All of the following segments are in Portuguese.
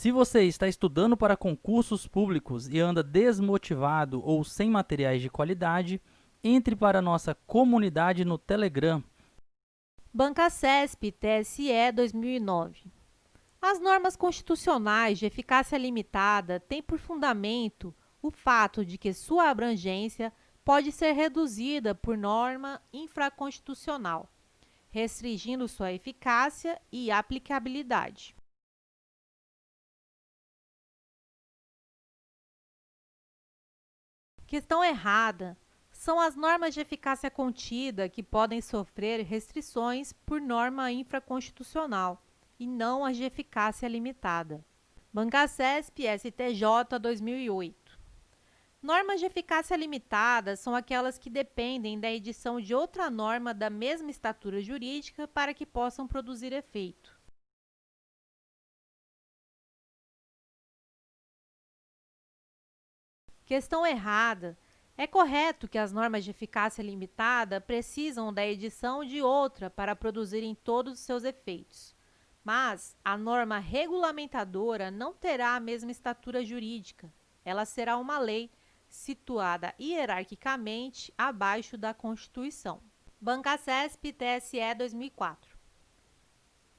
Se você está estudando para concursos públicos e anda desmotivado ou sem materiais de qualidade, entre para a nossa comunidade no Telegram. Bancasesp TSE 2009. As normas constitucionais de eficácia limitada têm por fundamento o fato de que sua abrangência pode ser reduzida por norma infraconstitucional, restringindo sua eficácia e aplicabilidade. Questão errada. São as normas de eficácia contida que podem sofrer restrições por norma infraconstitucional e não as de eficácia limitada. Bancasesp STJ 2008. Normas de eficácia limitada são aquelas que dependem da edição de outra norma da mesma estatura jurídica para que possam produzir efeito. Questão errada. É correto que as normas de eficácia limitada precisam da edição de outra para produzirem todos os seus efeitos. Mas a norma regulamentadora não terá a mesma estatura jurídica. Ela será uma lei situada hierarquicamente abaixo da Constituição. Bancasesp TSE 2004.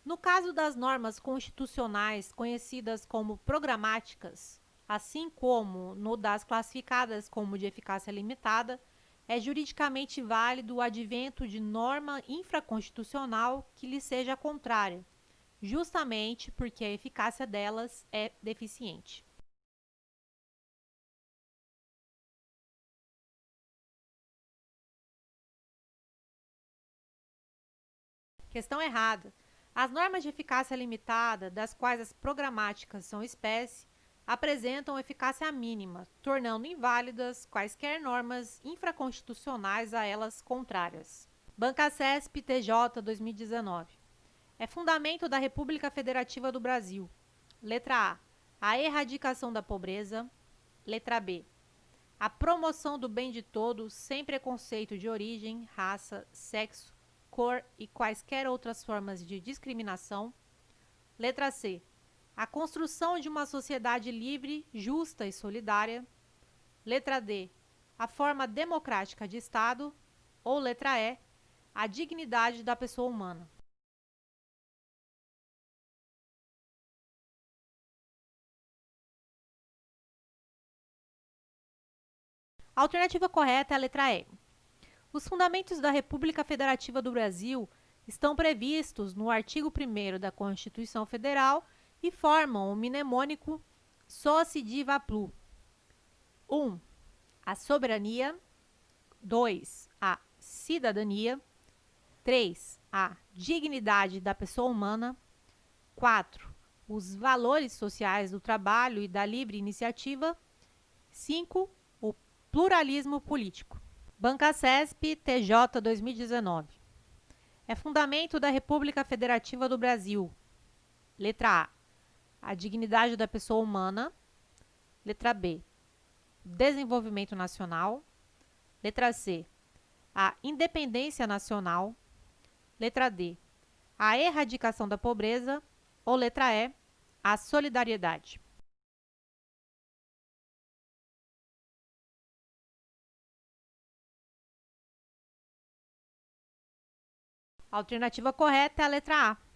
No caso das normas constitucionais conhecidas como programáticas, assim como no das classificadas como de eficácia limitada, é juridicamente válido o advento de norma infraconstitucional que lhe seja contrária, justamente porque a eficácia delas é deficiente. Questão errada. As normas de eficácia limitada, das quais as programáticas são espécie, apresentam eficácia mínima, tornando inválidas quaisquer normas infraconstitucionais a elas contrárias. Bancasesp TJ 2019. É fundamento da República Federativa do Brasil. Letra A. A erradicação da pobreza. Letra B. A promoção do bem de todos, sem preconceito de origem, raça, sexo, cor e quaisquer outras formas de discriminação. Letra C. A construção de uma sociedade livre, justa e solidária. Letra D. A forma democrática de Estado. Ou letra E. A dignidade da pessoa humana. A alternativa correta é a letra E. Os fundamentos da República Federativa do Brasil estão previstos no artigo 1º da Constituição Federal e formam o mnemônico Soci Diva Plu. 1. A soberania. 2. A cidadania. 3. A dignidade da pessoa humana. 4. Os valores sociais do trabalho e da livre iniciativa. 5. O pluralismo político. Bancasesp TJ 2019. É fundamento da República Federativa do Brasil. Letra A. A dignidade da pessoa humana. Letra B. Desenvolvimento nacional. Letra C. A independência nacional. Letra D. A erradicação da pobreza. Ou letra E. A solidariedade. A alternativa correta é a letra A.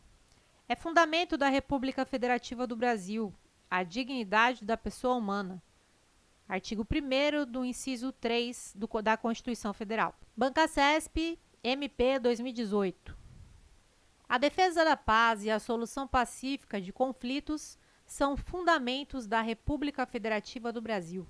É fundamento da República Federativa do Brasil a dignidade da pessoa humana. Artigo 1º do inciso 3 da Constituição Federal. Bancasesp MP 2018. A defesa da paz e a solução pacífica de conflitos são fundamentos da República Federativa do Brasil.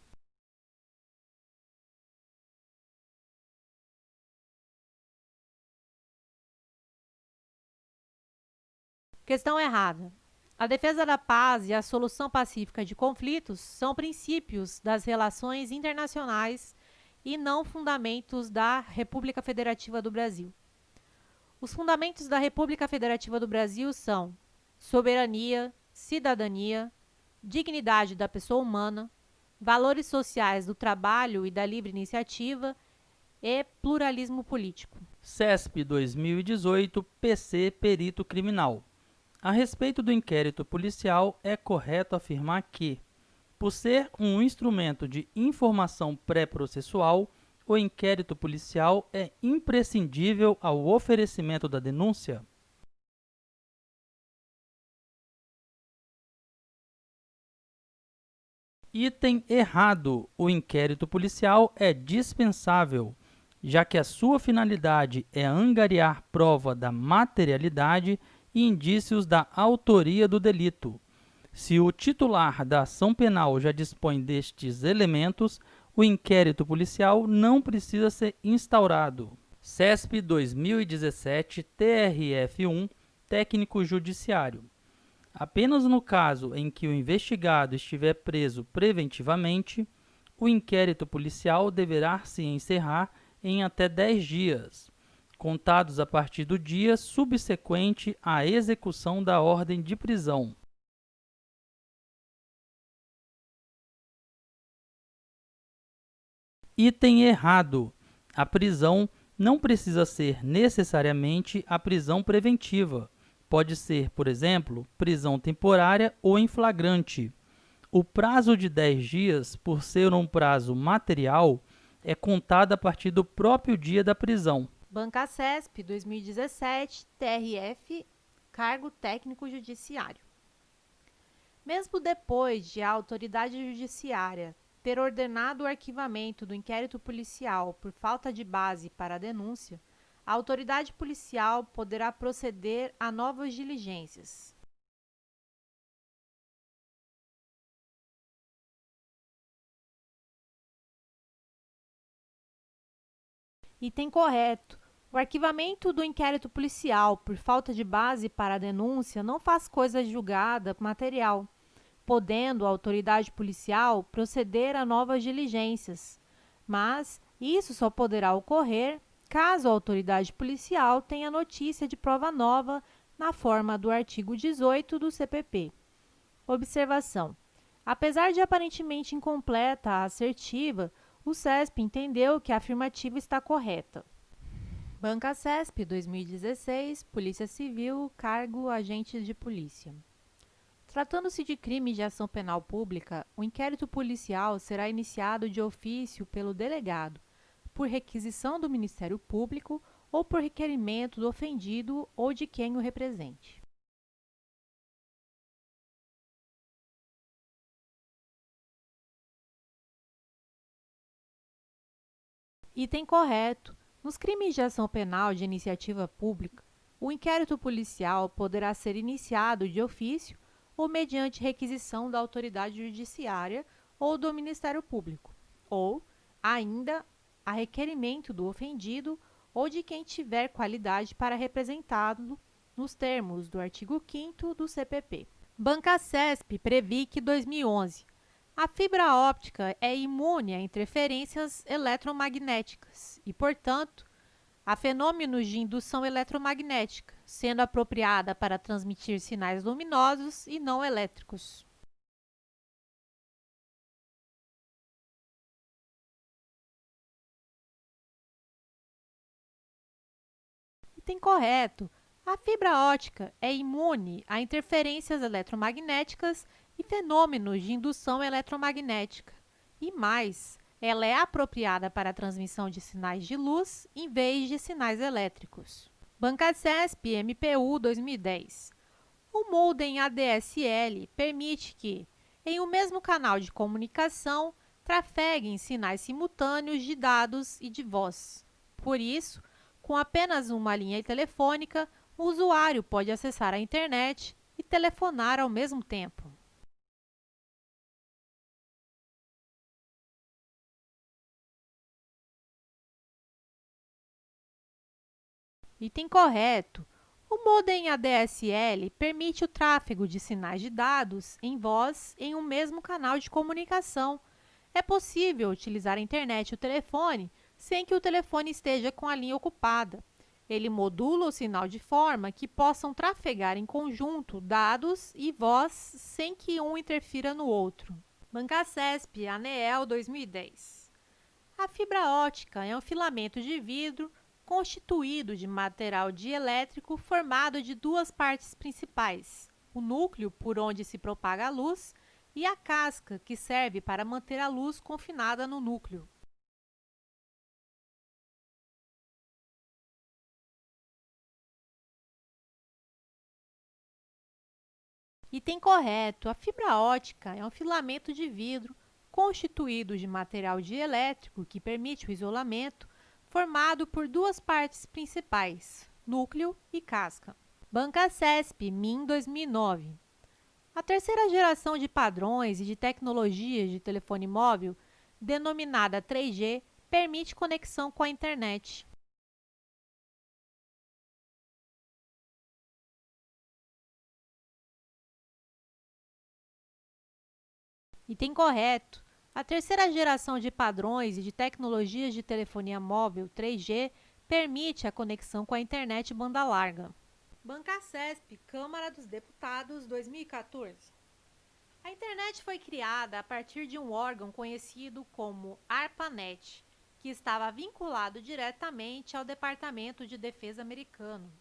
Questão errada. A defesa da paz e a solução pacífica de conflitos são princípios das relações internacionais e não fundamentos da República Federativa do Brasil. Os fundamentos da República Federativa do Brasil são soberania, cidadania, dignidade da pessoa humana, valores sociais do trabalho e da livre iniciativa e pluralismo político. CESP 2018, PC Perito Criminal. A respeito do inquérito policial, é correto afirmar que, por ser um instrumento de informação pré-processual, o inquérito policial é imprescindível ao oferecimento da denúncia. Item errado: o inquérito policial é dispensável, já que a sua finalidade é angariar prova da materialidade e indícios da autoria do delito. Se o titular da ação penal já dispõe destes elementos, o inquérito policial não precisa ser instaurado. CESP 2017, TRF1, Técnico Judiciário. Apenas no caso em que o investigado estiver preso preventivamente, o inquérito policial deverá se encerrar em até 10 dias, contados a partir do dia subsequente à execução da ordem de prisão. Item errado: a prisão não precisa ser necessariamente a prisão preventiva. Pode ser, por exemplo, prisão temporária ou em flagrante. O prazo de 10 dias, por ser um prazo material, é contado a partir do próprio dia da prisão. Banca CESP 2017, TRF, Cargo Técnico Judiciário. Mesmo depois de a autoridade judiciária ter ordenado o arquivamento do inquérito policial por falta de base para a denúncia, a autoridade policial poderá proceder a novas diligências. Item correto: o arquivamento do inquérito policial por falta de base para a denúncia não faz coisa julgada material, podendo a autoridade policial proceder a novas diligências, mas isso só poderá ocorrer caso a autoridade policial tenha notícia de prova nova na forma do artigo 18 do CPP. Observação: apesar de aparentemente incompleta a assertiva, o CESP entendeu que a afirmativa está correta. Banca CESP 2016, Polícia Civil, Cargo Agentes de Polícia. Tratando-se de crime de ação penal pública, o inquérito policial será iniciado de ofício pelo delegado, por requisição do Ministério Público ou por requerimento do ofendido ou de quem o represente. Item correto: nos crimes de ação penal de iniciativa pública, o inquérito policial poderá ser iniciado de ofício ou mediante requisição da autoridade judiciária ou do Ministério Público, ou, ainda, a requerimento do ofendido ou de quem tiver qualidade para representá-lo nos termos do artigo 5º do CPP. Banca CESP Previc 2011. A fibra óptica é imune a interferências eletromagnéticas e, portanto, a fenômenos de indução eletromagnética, sendo apropriada para transmitir sinais luminosos e não elétricos. Item correto: a fibra óptica é imune a interferências eletromagnéticas e fenômenos de indução eletromagnética. E mais, ela é apropriada para a transmissão de sinais de luz em vez de sinais elétricos. Banca CESP MPU 2010. O modem ADSL permite que, em um mesmo canal de comunicação, trafeguem sinais simultâneos de dados e de voz. Por isso, com apenas uma linha telefônica, o usuário pode acessar a internet e telefonar ao mesmo tempo. Item correto: o modem ADSL permite o tráfego de sinais de dados em voz em um mesmo canal de comunicação. É possível utilizar a internet e o telefone sem que o telefone esteja com a linha ocupada. Ele modula o sinal de forma que possam trafegar em conjunto dados e voz sem que um interfira no outro. Banca CESP ANEEL 2010. A fibra ótica é um filamento de vidro constituído de material dielétrico formado de duas partes principais, o núcleo, por onde se propaga a luz, e a casca, que serve para manter a luz confinada no núcleo. Item correto. A fibra ótica é um filamento de vidro constituído de material dielétrico que permite o isolamento, formado por duas partes principais, núcleo e casca. Banca CESP, MIN 2009. A terceira geração de padrões e de tecnologias de telefone móvel, denominada 3G, permite conexão com a internet. Item correto. A terceira geração de padrões e de tecnologias de telefonia móvel 3G permite a conexão com a internet banda larga. Banca CESP, Câmara dos Deputados, 2014. A internet foi criada a partir de um órgão conhecido como ARPANET, que estava vinculado diretamente ao Departamento de Defesa americano.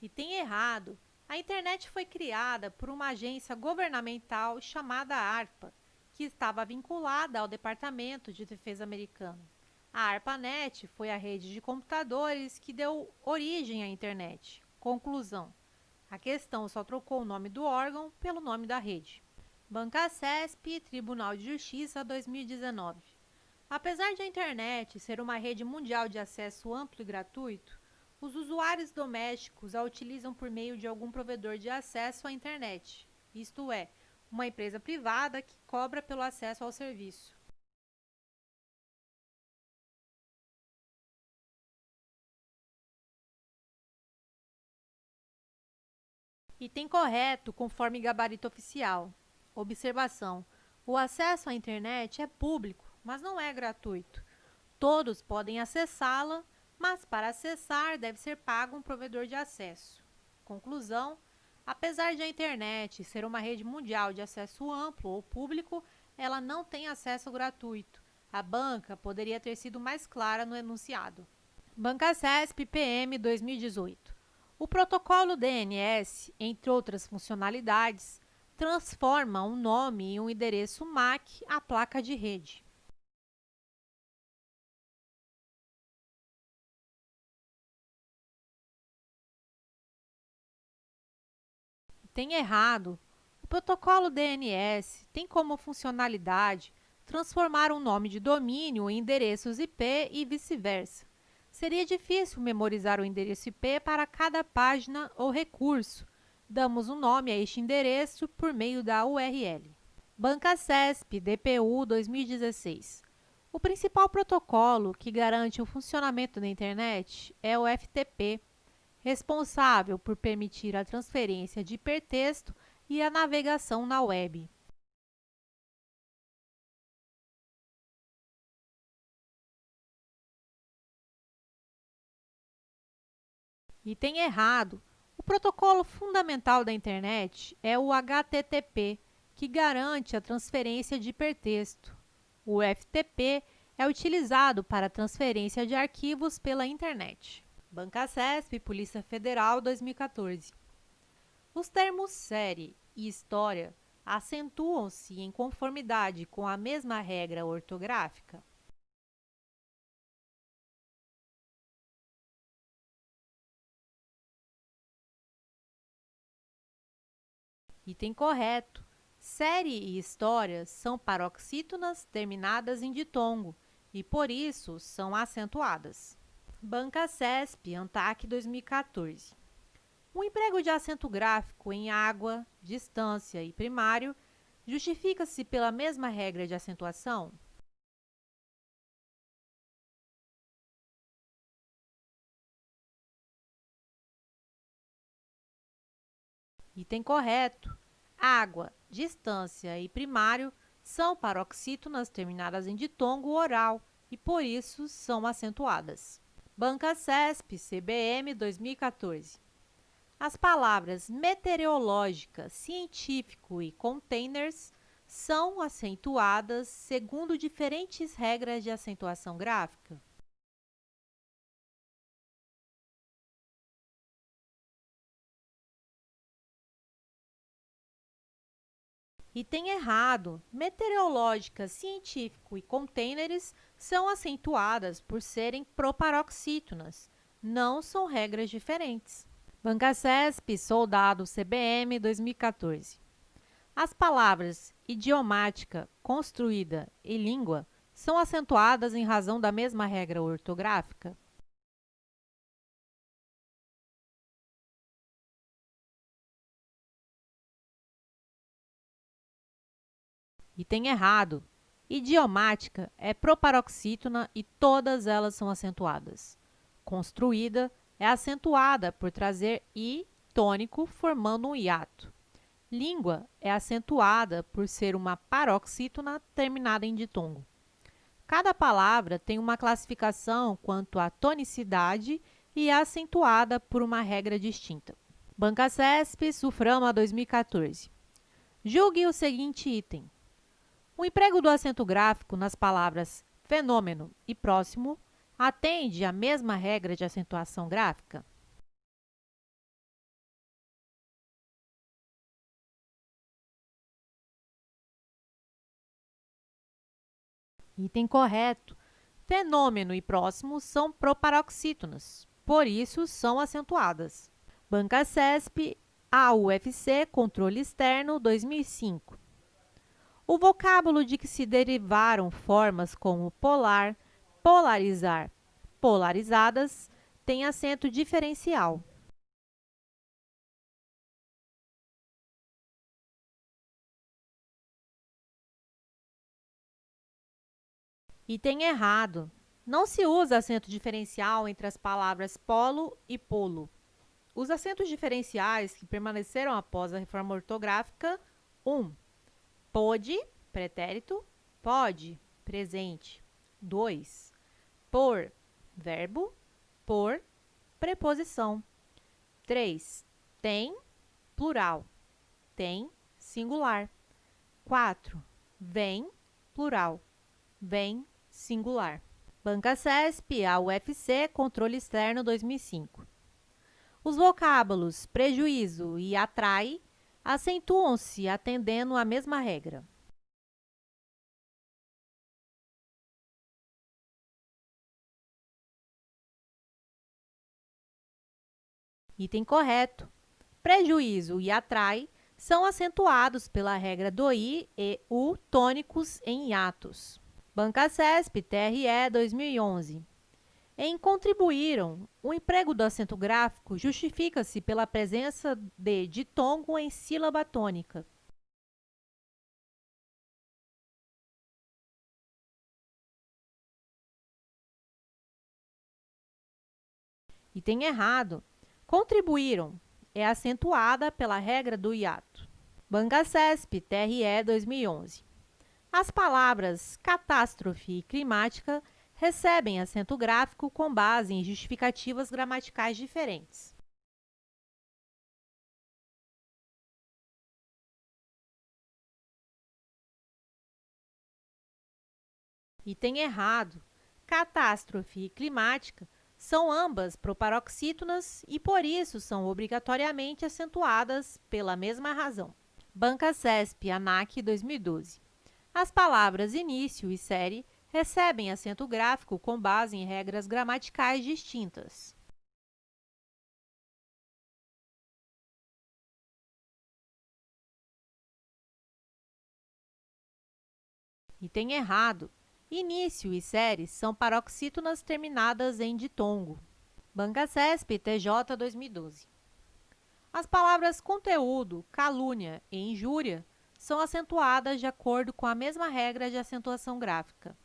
Item errado. A internet foi criada por uma agência governamental chamada ARPA, que estava vinculada ao Departamento de Defesa americano. A ARPANET foi a rede de computadores que deu origem à internet. Conclusão: a questão só trocou o nome do órgão pelo nome da rede. Banca CESP, Tribunal de Justiça, 2019. Apesar de a internet ser uma rede mundial de acesso amplo e gratuito, os usuários domésticos a utilizam por meio de algum provedor de acesso à internet, isto é, uma empresa privada que cobra pelo acesso ao serviço. Item correto, conforme gabarito oficial. Observação: o acesso à internet é público, mas não é gratuito. Todos podem acessá-la, mas para acessar deve ser pago um provedor de acesso. Conclusão: apesar de a internet ser uma rede mundial de acesso amplo ou público, ela não tem acesso gratuito. A banca poderia ter sido mais clara no enunciado. Banca CESP, PM 2018. O protocolo DNS, entre outras funcionalidades, transforma um nome e um endereço MAC à placa de rede. Tem errado. O protocolo DNS tem como funcionalidade transformar um nome de domínio em endereços IP e vice-versa. Seria difícil memorizar o endereço IP para cada página ou recurso. Damos um nome a este endereço por meio da URL. Banca CESP, DPU 2016. O principal protocolo que garante o funcionamento da internet é o FTP, responsável por permitir a transferência de hipertexto e a navegação na web. Item errado. O protocolo fundamental da internet é o HTTP, que garante a transferência de hipertexto. O FTP é utilizado para a transferência de arquivos pela internet. Banca CESP, Polícia Federal, 2014. Os termos série e história acentuam-se em conformidade com a mesma regra ortográfica? Item correto. Série e história são paroxítonas terminadas em ditongo e, por isso, são acentuadas. Banca CESP, ANTAC 2014. O emprego de acento gráfico em água, distância e primário justifica-se pela mesma regra de acentuação? Item correto. Água, distância e primário são paroxítonas terminadas em ditongo oral e, por isso, são acentuadas. Banca CESP, CBM 2014. As palavras meteorológica, científico e containers são acentuadas segundo diferentes regras de acentuação gráfica. Item errado. Meteorológica, científico e containers são acentuadas por serem proparoxítonas. Não são regras diferentes. Banca CESP, Soldado CBM 2014. As palavras idiomática, construída e língua são acentuadas em razão da mesma regra ortográfica? Item errado. Idiomática é proparoxítona e todas elas são acentuadas. Construída é acentuada por trazer i tônico formando um hiato. Língua é acentuada por ser uma paroxítona terminada em ditongo. Cada palavra tem uma classificação quanto à tonicidade e é acentuada por uma regra distinta. Banca CESP, Suframa 2014. Julgue o seguinte item. O emprego do acento gráfico nas palavras fenômeno e próximo atende à mesma regra de acentuação gráfica? Item correto. Fenômeno e próximo são proparoxítonos, por isso são acentuadas. Banca CESP, AUFC, Controle Externo, 2005. O vocábulo de que se derivaram formas como polar, polarizar, polarizadas, tem acento diferencial. Item errado. Não se usa acento diferencial entre as palavras polo e polo. Os acentos diferenciais que permaneceram após a reforma ortográfica: 1. Pôde, pretérito, pode, presente. 2. Por, verbo, por, preposição. 3. Tem, plural, tem, singular. 4. Vem, plural, vem, singular. Banca CESP, AUFC, Controle Externo 2005. Os vocábulos prejuízo e atrai acentuam-se atendendo à mesma regra. Item correto. Prejuízo e atrai são acentuados pela regra do i e u tônicos em hiatos. Banca CESP, TRE 2011. Em contribuíram, o emprego do acento gráfico justifica-se pela presença de ditongo em sílaba tônica. Item errado. Contribuíram é acentuada pela regra do hiato. Banca CESP, TRE 2011. As palavras catástrofe e climática recebem acento gráfico com base em justificativas gramaticais diferentes. Item errado. Catástrofe e climática são ambas proparoxítonas e, por isso, são obrigatoriamente acentuadas pela mesma razão. Banca CESP, ANAC 2012. As palavras início e série recebem acento gráfico com base em regras gramaticais distintas. Item errado. Início e série são paroxítonas terminadas em ditongo. Banca CESP, TJ 2012. As palavras conteúdo, calúnia e injúria são acentuadas de acordo com a mesma regra de acentuação gráfica.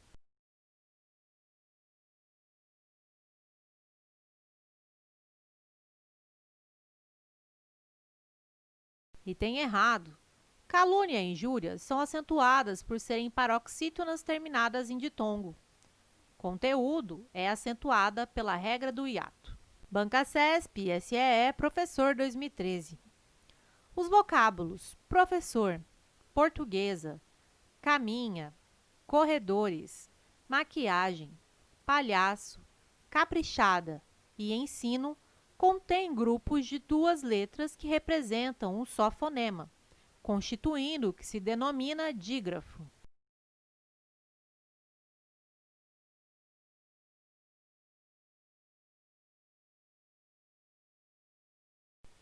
Item errado. Calúnia e injúria são acentuadas por serem paroxítonas terminadas em ditongo. Conteúdo é acentuada pela regra do hiato. Banca CESP, SEE, professor 2013. Os vocábulos professor, portuguesa, caminha, corredores, maquiagem, palhaço, caprichada e ensino contêm grupos de duas letras que representam um só fonema, constituindo o que se denomina dígrafo.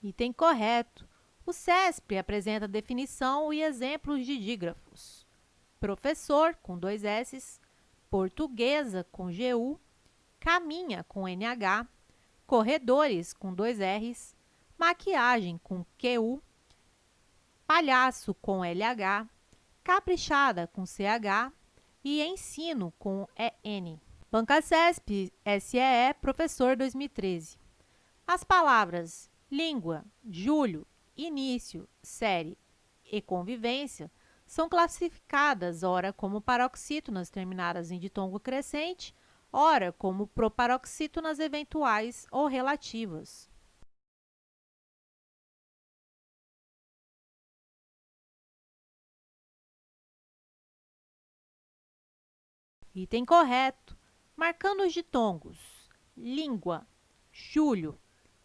Item correto. O CESP apresenta definição e exemplos de dígrafos. Professor, com 2 S, portuguesa, com GU, caminha, com NH, corredores, com 2 Rs, maquiagem, com QU, palhaço, com LH, caprichada, com CH e ensino, com EN. Banca CESP, SEE, professor 2013. As palavras língua, julho, início, série e convivência são classificadas ora como paroxítonas terminadas em ditongo crescente, ora como proparoxítonas eventuais ou relativas. Item correto. Marcando os ditongos língua, julho,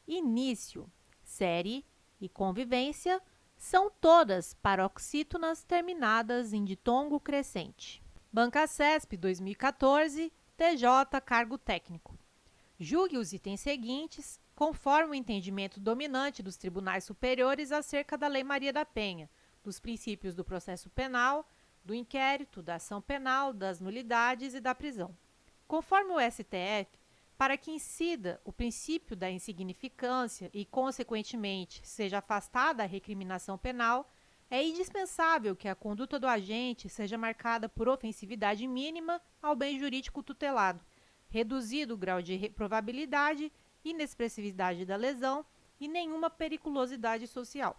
início, série e convivência são todas paroxítonas terminadas em ditongo crescente. Banca CESP 2014, TJ, cargo técnico. Julgue os itens seguintes conforme o entendimento dominante dos tribunais superiores acerca da Lei Maria da Penha, dos princípios do processo penal, do inquérito, da ação penal, das nulidades e da prisão. Conforme o STF, para que incida o princípio da insignificância e, consequentemente, seja afastada a recriminação penal, é indispensável que a conduta do agente seja marcada por ofensividade mínima ao bem jurídico tutelado, reduzido o grau de reprovabilidade, inexpressividade da lesão e nenhuma periculosidade social.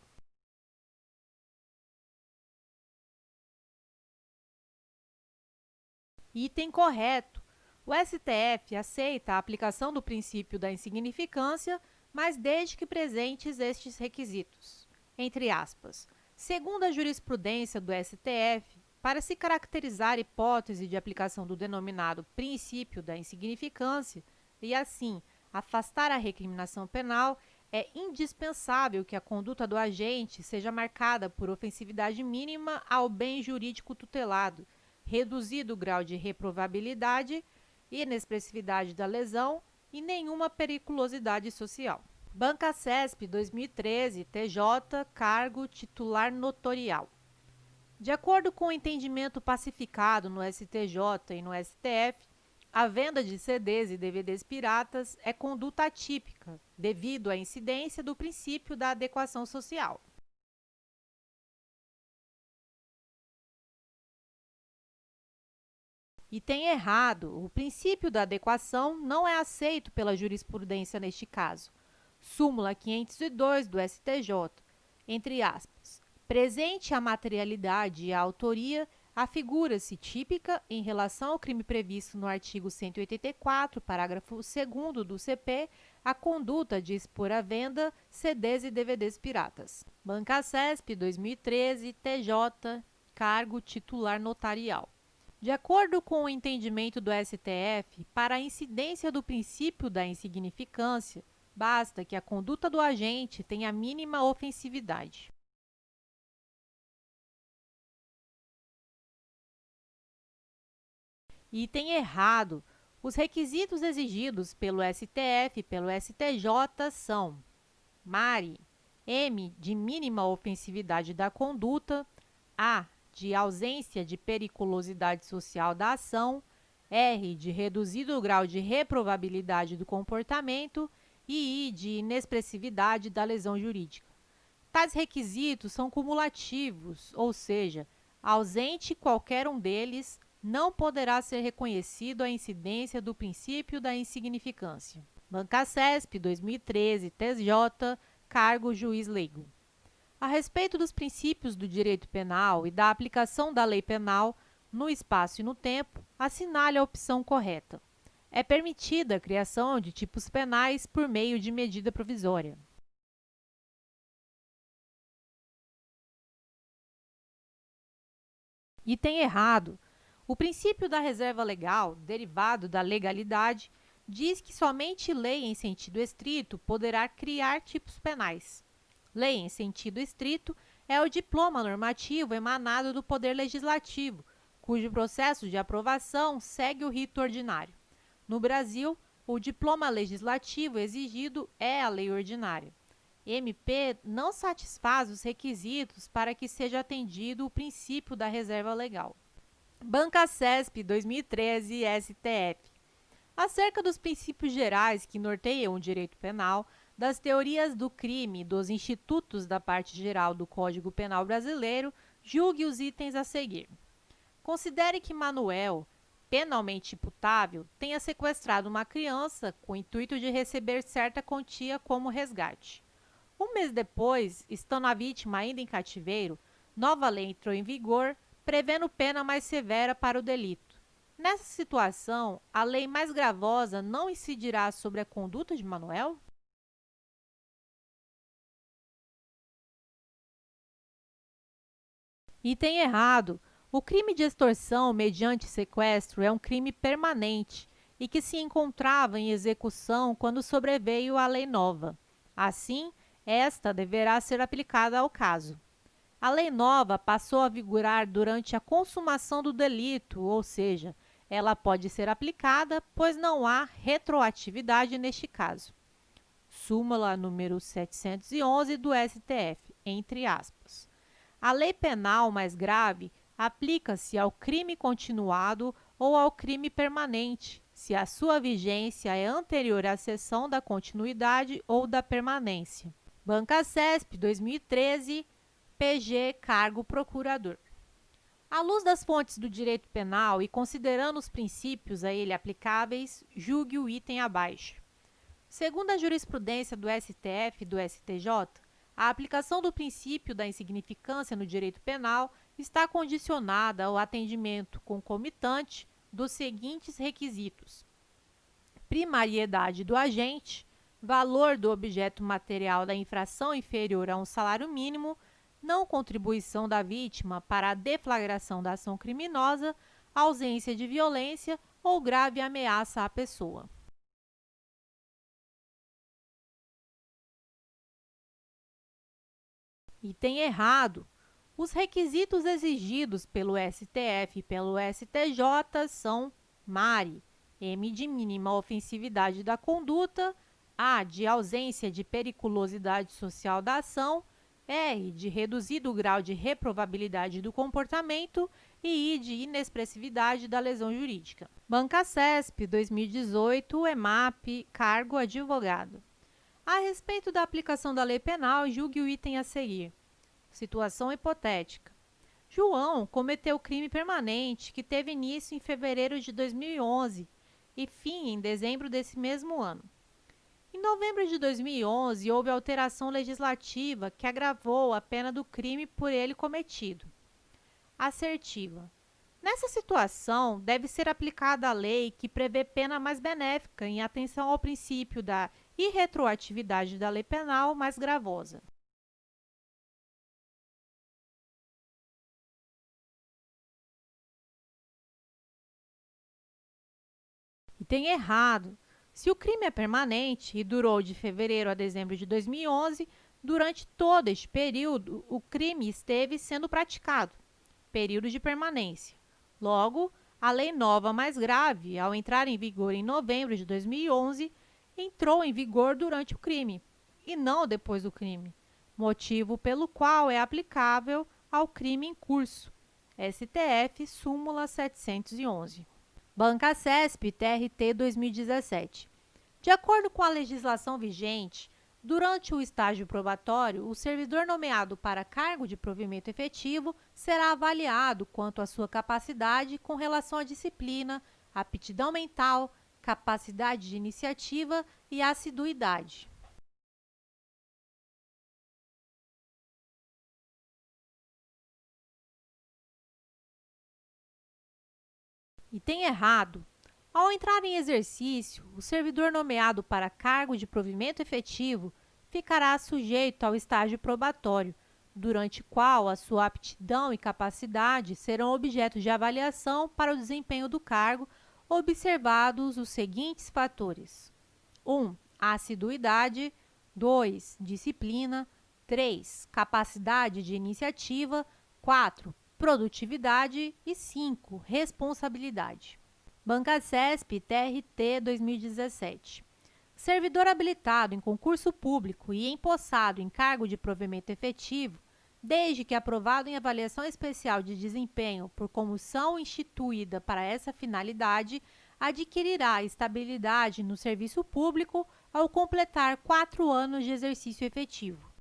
Item correto. O STF aceita a aplicação do princípio da insignificância, mas desde que presentes estes requisitos. Entre aspas, segundo a jurisprudência do STF, para se caracterizar hipótese de aplicação do denominado princípio da insignificância e, assim, afastar a recriminação penal, é indispensável que a conduta do agente seja marcada por ofensividade mínima ao bem jurídico tutelado, reduzido o grau de reprovabilidade, inexpressividade da lesão e nenhuma periculosidade social. Banca CESP 2013, TJ, cargo titular notorial. De acordo com o entendimento pacificado no STJ e no STF, a venda de CDs e DVDs piratas é conduta atípica, devido à incidência do princípio da adequação social. Item errado. O princípio da adequação não é aceito pela jurisprudência neste caso. Súmula 502 do STJ, entre aspas. Presente a materialidade e a autoria, afigura-se típica, em relação ao crime previsto no artigo 184, parágrafo 2º do CP, a conduta de expor à venda CDs e DVDs piratas. Banca CESP 2013, TJ, cargo titular notarial. De acordo com o entendimento do STF, para a incidência do princípio da insignificância, basta que a conduta do agente tenha a mínima ofensividade. Item errado. Os requisitos exigidos pelo STF e pelo STJ são mari, M, de mínima ofensividade da conduta, A, de ausência de periculosidade social da ação, R, de reduzido grau de reprovabilidade do comportamento e I, de inexpressividade da lesão jurídica. Tais requisitos são cumulativos, ou seja, ausente qualquer um deles, não poderá ser reconhecido a incidência do princípio da insignificância. Banca CESP 2013, TJ, cargo juiz leigo. A respeito dos princípios do direito penal e da aplicação da lei penal no espaço e no tempo, assinale a opção correta. é permitida a criação de tipos penais por meio de medida provisória. Item errado. O princípio da reserva legal, derivado da legalidade, diz que somente lei em sentido estrito poderá criar tipos penais. Lei em sentido estrito é o diploma normativo emanado do Poder Legislativo, cujo processo de aprovação segue o rito ordinário. No Brasil, o diploma legislativo exigido é a lei ordinária. MP não satisfaz os requisitos para que seja atendido o princípio da reserva legal. Banca CESP 2013 STF. Acerca dos princípios gerais que norteiam o direito penal, das teorias do crime e dos institutos da parte geral do Código Penal brasileiro, julgue os itens a seguir. Considere que Manuel, penalmente imputável, tenha sequestrado uma criança com o intuito de receber certa quantia como resgate. Um mês depois, estando a vítima ainda em cativeiro, nova lei entrou em vigor, prevendo pena mais severa para o delito. Nessa situação, a lei mais gravosa não incidirá sobre a conduta de Manuel? Item errado. O crime de extorsão mediante sequestro é um crime permanente e que se encontrava em execução quando sobreveio a lei nova. Assim, esta deverá ser aplicada ao caso. A lei nova passou a vigorar durante a consumação do delito, ou seja, ela pode ser aplicada, pois não há retroatividade neste caso. Súmula número 711 do STF, entre aspas. A lei penal mais grave aplica-se ao crime continuado ou ao crime permanente, se a sua vigência é anterior à cessão da continuidade ou da permanência. Banca CESP 2013, PG, cargo procurador. À luz das fontes do direito penal e considerando os princípios a ele aplicáveis, julgue o item abaixo. Segundo a jurisprudência do STF e do STJ, a aplicação do princípio da insignificância no direito penal está condicionada ao atendimento concomitante dos seguintes requisitos: primariedade do agente, valor do objeto material da infração inferior a um salário mínimo, não contribuição da vítima para a deflagração da ação criminosa, ausência de violência ou grave ameaça à pessoa. Item errado. Os requisitos exigidos pelo STF e pelo STJ são MARE, M de mínima ofensividade da conduta, A de ausência de periculosidade social da ação, R de reduzido grau de reprovabilidade do comportamento e I de inexpressividade da lesão jurídica. Banca CESP 2018, EMAP, cargo advogado. A respeito da aplicação da lei penal, julgue o item a seguir. Situação hipotética. João cometeu crime permanente que teve início em fevereiro de 2011 e fim em dezembro desse mesmo ano. Em novembro de 2011, houve alteração legislativa que agravou a pena do crime por ele cometido. Assertiva. Nessa situação, deve ser aplicada a lei que prevê pena mais benéfica em atenção ao princípio da irretroatividade da lei penal mais gravosa. Item errado. Se o crime é permanente e durou de fevereiro a dezembro de 2011, durante todo este período, o crime esteve sendo praticado. Período de permanência. Logo, a lei nova mais grave, ao entrar em vigor em novembro de 2011, entrou em vigor durante o crime, e não depois do crime, motivo pelo qual é aplicável ao crime em curso. STF, súmula 711. Banca CESP, TRT 2017. De acordo com a legislação vigente, durante o estágio probatório, o servidor nomeado para cargo de provimento efetivo será avaliado quanto à sua capacidade com relação à disciplina, aptidão mental, capacidade de iniciativa e assiduidade. Item errado. Ao entrar em exercício, o servidor nomeado para cargo de provimento efetivo ficará sujeito ao estágio probatório, durante o qual a sua aptidão e capacidade serão objeto de avaliação para o desempenho do cargo, observados os seguintes fatores: 1. Assiduidade. 2. Disciplina. 3. Capacidade de iniciativa. 4. Produtividade. E 5. Responsabilidade. Bancasesp TRT 2017. Servidor habilitado em concurso público e empossado em cargo de provimento efetivo, desde que aprovado em avaliação especial de desempenho por comissão instituída para essa finalidade, adquirirá estabilidade no serviço público ao completar 4 anos de exercício efetivo.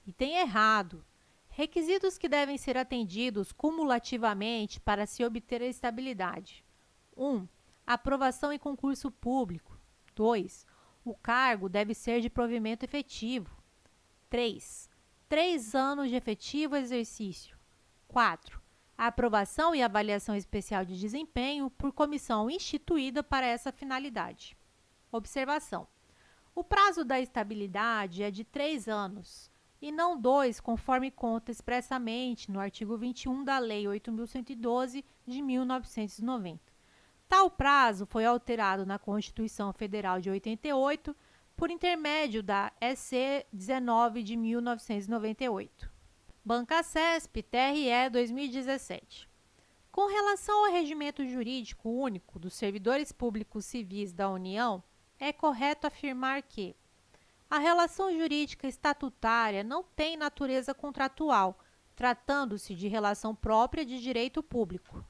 Item errado. Requisitos que devem ser atendidos cumulativamente para se obter a estabilidade. 1. Aprovação em concurso público. 2. O cargo deve ser de provimento efetivo. 3. 3 anos de efetivo exercício. 4. Aprovação e avaliação especial de desempenho por comissão instituída para essa finalidade. Observação: o prazo da estabilidade é de 3 anos, e não 2, conforme consta expressamente no artigo 21 da Lei 8.112, de 1990. Tal prazo foi alterado na Constituição Federal de 88, por intermédio da EC 19 de 1998. Bancasesp TRE 2017. Com relação ao regimento jurídico único dos servidores públicos civis da União, é correto afirmar que a relação jurídica estatutária não tem natureza contratual, tratando-se de relação própria de direito público.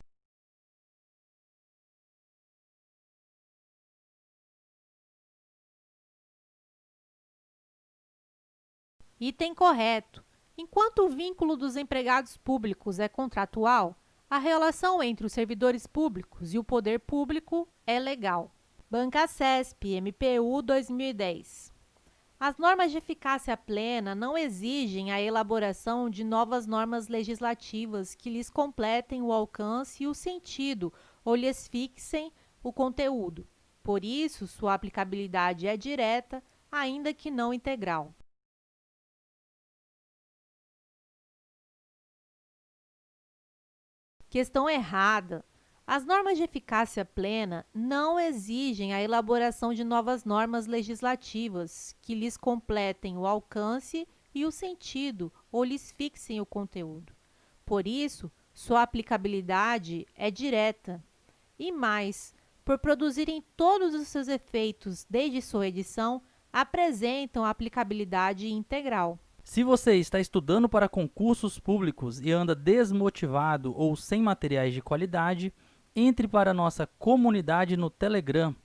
Item correto. Enquanto o vínculo dos empregados públicos é contratual, a relação entre os servidores públicos e o poder público é legal. Bancasesp MPU 2010. As normas de eficácia plena não exigem a elaboração de novas normas legislativas que lhes completem o alcance e o sentido ou lhes fixem o conteúdo. Por isso, sua aplicabilidade é direta, ainda que não integral. Questão errada. As normas de eficácia plena não exigem a elaboração de novas normas legislativas que lhes completem o alcance e o sentido ou lhes fixem o conteúdo. Por isso, sua aplicabilidade é direta. E mais, por produzirem todos os seus efeitos desde sua edição, apresentam a aplicabilidade integral. Se você está estudando para concursos públicos e anda desmotivado ou sem materiais de qualidade, entre para a nossa comunidade no Telegram.